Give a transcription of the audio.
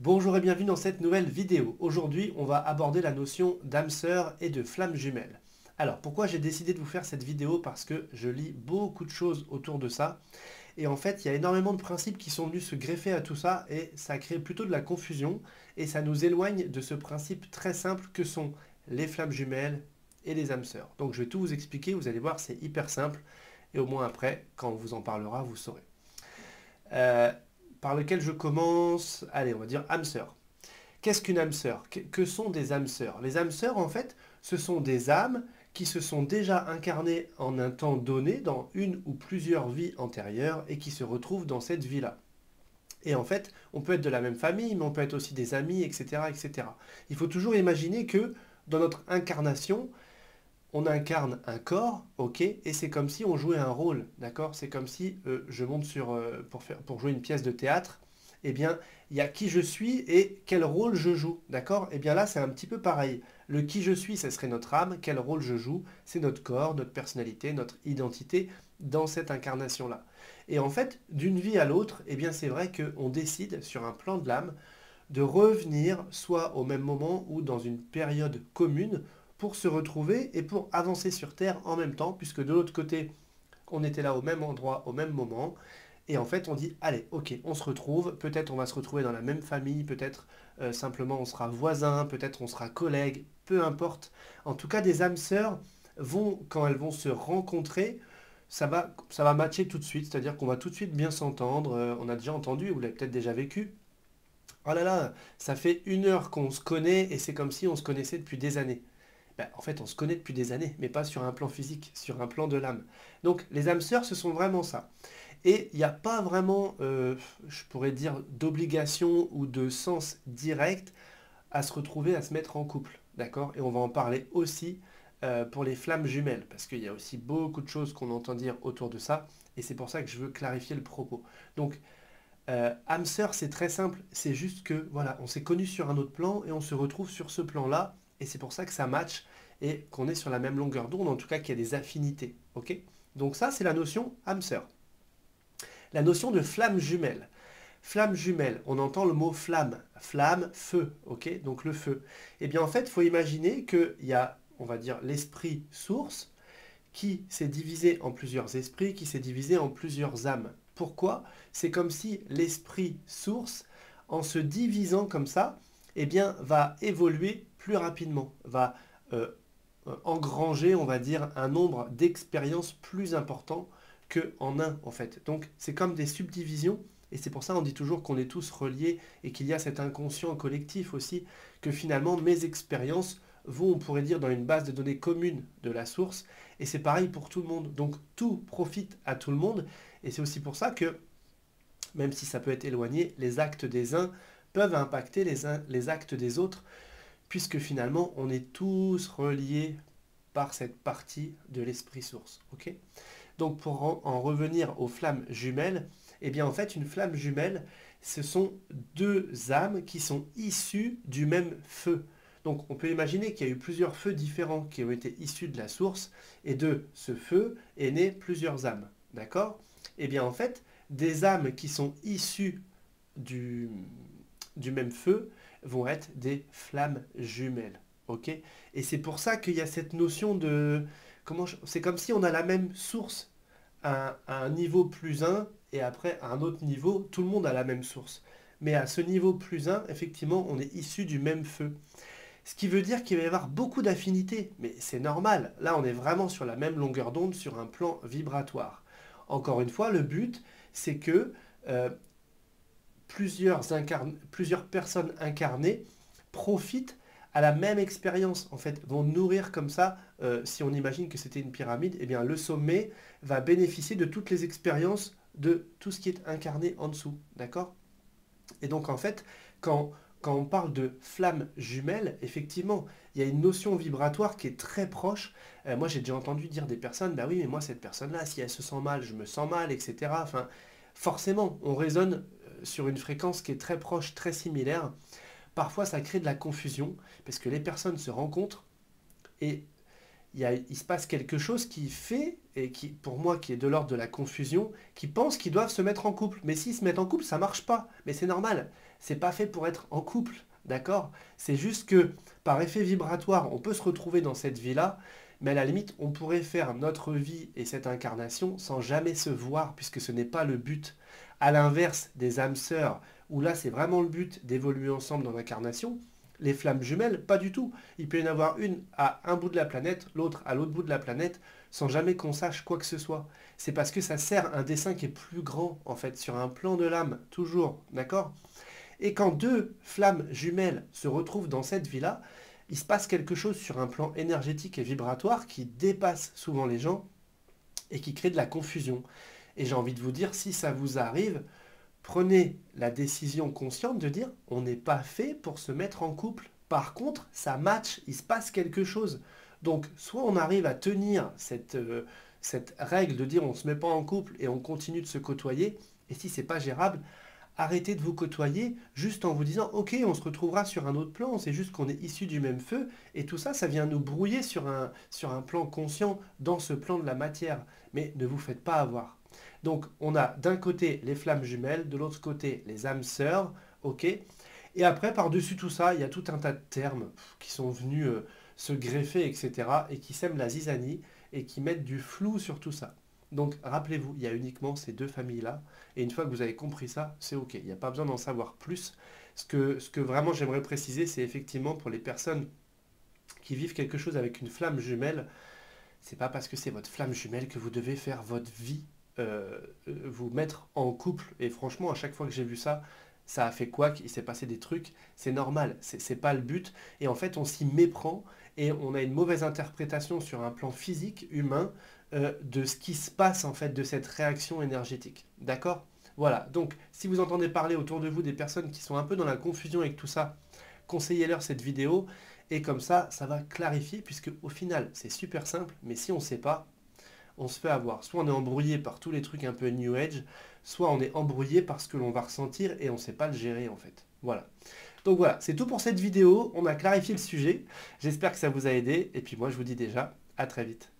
Bonjour et bienvenue dans cette nouvelle vidéo. Aujourd'hui, on va aborder la notion d'âme sœur et de flamme jumelle. Alors, pourquoi j'ai décidé de vous faire cette vidéo? Parce que je lis beaucoup de choses autour de ça. Et en fait, il y a énormément de principes qui sont venus se greffer à tout ça et ça crée plutôt de la confusion et ça nous éloigne de ce principe très simple que sont les flammes jumelles et les âmes sœurs. Donc, je vais tout vous expliquer, vous allez voir, c'est hyper simple et au moins après, quand on vous en parlera, vous saurez. Euh, par lequel je commence? Allez, on va dire âme sœur. Qu'est-ce qu'une âme sœur? Que sont des âmes sœurs? Les âmes sœurs, en fait, ce sont des âmes qui se sont déjà incarnées en un temps donné dans une ou plusieurs vies antérieures et qui se retrouvent dans cette vie-là. Et en fait, on peut être de la même famille, mais on peut être aussi des amis, etc., etc. Il faut toujours imaginer que dans notre incarnation, on incarne un corps, ok, et c'est comme si on jouait un rôle, d'accord? C'est comme si je monte pour jouer une pièce de théâtre, eh bien, il y a qui je suis et quel rôle je joue, d'accord? Eh bien là, c'est un petit peu pareil. Le qui je suis, ce serait notre âme, quel rôle je joue, c'est notre corps, notre personnalité, notre identité dans cette incarnation-là. Et en fait, d'une vie à l'autre, eh bien, c'est vrai qu'on décide sur un plan de l'âme de revenir soit au même moment ou dans une période commune pour se retrouver et pour avancer sur Terre en même temps, puisque de l'autre côté, on était là au même endroit, au même moment, et en fait on dit, allez, ok, on se retrouve, peut-être on va se retrouver dans la même famille, peut-être simplement on sera voisins, peut-être on sera collègues, peu importe. En tout cas, des âmes sœurs vont, quand elles vont se rencontrer, ça va matcher tout de suite, c'est-à-dire qu'on va tout de suite bien s'entendre, on a déjà entendu, vous l'avez peut-être déjà vécu, oh là là, ça fait 1 heure qu'on se connaît et c'est comme si on se connaissait depuis des années. Ben, en fait, on se connaît depuis des années, mais pas sur un plan physique, sur un plan de l'âme. Donc, les âmes sœurs, ce sont vraiment ça. Et il n'y a pas vraiment, je pourrais dire, d'obligation ou de sens direct à se retrouver, à se mettre en couple. D'accord? Et on va en parler aussi pour les flammes jumelles, parce qu'il y a aussi beaucoup de choses qu'on entend dire autour de ça, et c'est pour ça que je veux clarifier le propos. Donc, âme sœur, c'est très simple, c'est juste que voilà, on s'est connus sur un autre plan et on se retrouve sur ce plan-là, et c'est pour ça que ça match et qu'on est sur la même longueur d'onde, en tout cas qu'il y a des affinités. Ok? Donc ça, c'est la notion âme sœur. La notion de flamme jumelle. Flamme jumelle, on entend le mot flamme, flamme, feu, ok? Donc le feu. Eh bien en fait, il faut imaginer qu'il y a, on va dire, l'esprit source qui s'est divisé en plusieurs esprits, qui s'est divisé en plusieurs âmes. Pourquoi? C'est comme si l'esprit source, en se divisant comme ça, eh bien, va évoluer plus rapidement, va euh, engranger, on va dire, un nombre d'expériences plus important qu'en un, en fait. Donc, c'est comme des subdivisions, et c'est pour ça qu'on dit toujours qu'on est tous reliés, et qu'il y a cet inconscient collectif aussi, que finalement, mes expériences vont, on pourrait dire, dans une base de données commune de la source, et c'est pareil pour tout le monde. Donc, tout profite à tout le monde, et c'est aussi pour ça que, même si ça peut être éloigné, les actes des uns peuvent impacter les actes des autres, puisque finalement, on est tous reliés par cette partie de l'esprit source. Ok? Donc pour en revenir aux flammes jumelles, eh bien en fait une flamme jumelle, ce sont deux âmes qui sont issues du même feu. Donc on peut imaginer qu'il y a eu plusieurs feux différents qui ont été issus de la source, et de ce feu est né plusieurs âmes. D'accord? Eh bien en fait, des âmes qui sont issues du, du même feu vont être des flammes jumelles. Ok? Et c'est pour ça qu'il y a cette notion de... C'est comme si on a la même source à un niveau plus un et après à un autre niveau, tout le monde a la même source. Mais à ce niveau plus un, effectivement, on est issu du même feu. Ce qui veut dire qu'il va y avoir beaucoup d'affinités, mais c'est normal. Là, on est vraiment sur la même longueur d'onde, sur un plan vibratoire. Encore une fois, le but, c'est que euh, plusieurs personnes incarnées profitent à la même expérience, en fait, vont nourrir comme ça, si on imagine que c'était une pyramide, eh bien le sommet va bénéficier de toutes les expériences de tout ce qui est incarné en dessous, d'accord? Et donc en fait, quand on parle de flamme jumelle, effectivement, il y a une notion vibratoire qui est très proche. Moi j'ai déjà entendu dire des personnes, bah oui, mais moi cette personne-là, si elle se sent mal, je me sens mal, etc. Enfin, forcément, on résonne sur une fréquence qui est très proche, très similaire. Parfois, ça crée de la confusion parce que les personnes se rencontrent et il se passe quelque chose qui fait et qui, pour moi, qui est de l'ordre de la confusion, qui pensent qu'ils doivent se mettre en couple. Mais s'ils se mettent en couple, ça marche pas. Mais c'est normal. C'est pas fait pour être en couple, d'accord? C'est juste que, par effet vibratoire, on peut se retrouver dans cette vie-là, mais à la limite, on pourrait faire notre vie et cette incarnation sans jamais se voir, puisque ce n'est pas le but. À l'inverse des âmes sœurs, où là, c'est vraiment le but d'évoluer ensemble dans l'incarnation, les flammes jumelles, pas du tout. Il peut y en avoir une à un bout de la planète, l'autre à l'autre bout de la planète, sans jamais qu'on sache quoi que ce soit. C'est parce que ça sert un dessin qui est plus grand, en fait, sur un plan de l'âme, toujours, d'accord? Et quand deux flammes jumelles se retrouvent dans cette vie-là, il se passe quelque chose sur un plan énergétique et vibratoire qui dépasse souvent les gens et qui crée de la confusion. Et j'ai envie de vous dire, si ça vous arrive, prenez la décision consciente de dire on n'est pas fait pour se mettre en couple. Par contre, ça match, il se passe quelque chose. Donc, soit on arrive à tenir cette règle de dire on ne se met pas en couple et on continue de se côtoyer, et si c'est pas gérable, arrêtez de vous côtoyer juste en vous disant ok, on se retrouvera sur un autre plan, c'est juste qu'on est issus du même feu, et tout ça, ça vient nous brouiller sur un plan conscient dans ce plan de la matière. Mais ne vous faites pas avoir. Donc on a d'un côté les flammes jumelles, de l'autre côté les âmes sœurs, ok. Et après, par-dessus tout ça, il y a tout un tas de termes qui sont venus se greffer, etc. et qui sèment la zizanie et qui mettent du flou sur tout ça. Donc rappelez-vous, il y a uniquement ces deux familles-là. Et une fois que vous avez compris ça, c'est ok. Il n'y a pas besoin d'en savoir plus. Ce que vraiment j'aimerais préciser, c'est effectivement pour les personnes qui vivent quelque chose avec une flamme jumelle, c'est pas parce que c'est votre flamme jumelle que vous devez faire votre vie, vous mettre en couple. Et franchement, à chaque fois que j'ai vu ça, ça a fait quoi? Il s'est passé des trucs. C'est normal, c'est pas le but. Et en fait, on s'y méprend et on a une mauvaise interprétation sur un plan physique, humain, de ce qui se passe en fait, de cette réaction énergétique. D'accord? Voilà. Donc, si vous entendez parler autour de vous des personnes qui sont un peu dans la confusion avec tout ça, conseillez-leur cette vidéo. Et comme ça va clarifier, puisque au final, c'est super simple, mais si on ne sait pas, on se fait avoir. Soit on est embrouillé par tous les trucs un peu New Age, soit on est embrouillé par ce que l'on va ressentir et on ne sait pas le gérer en fait. Voilà. Donc voilà, c'est tout pour cette vidéo. On a clarifié le sujet. J'espère que ça vous a aidé. Et puis moi, je vous dis déjà, à très vite.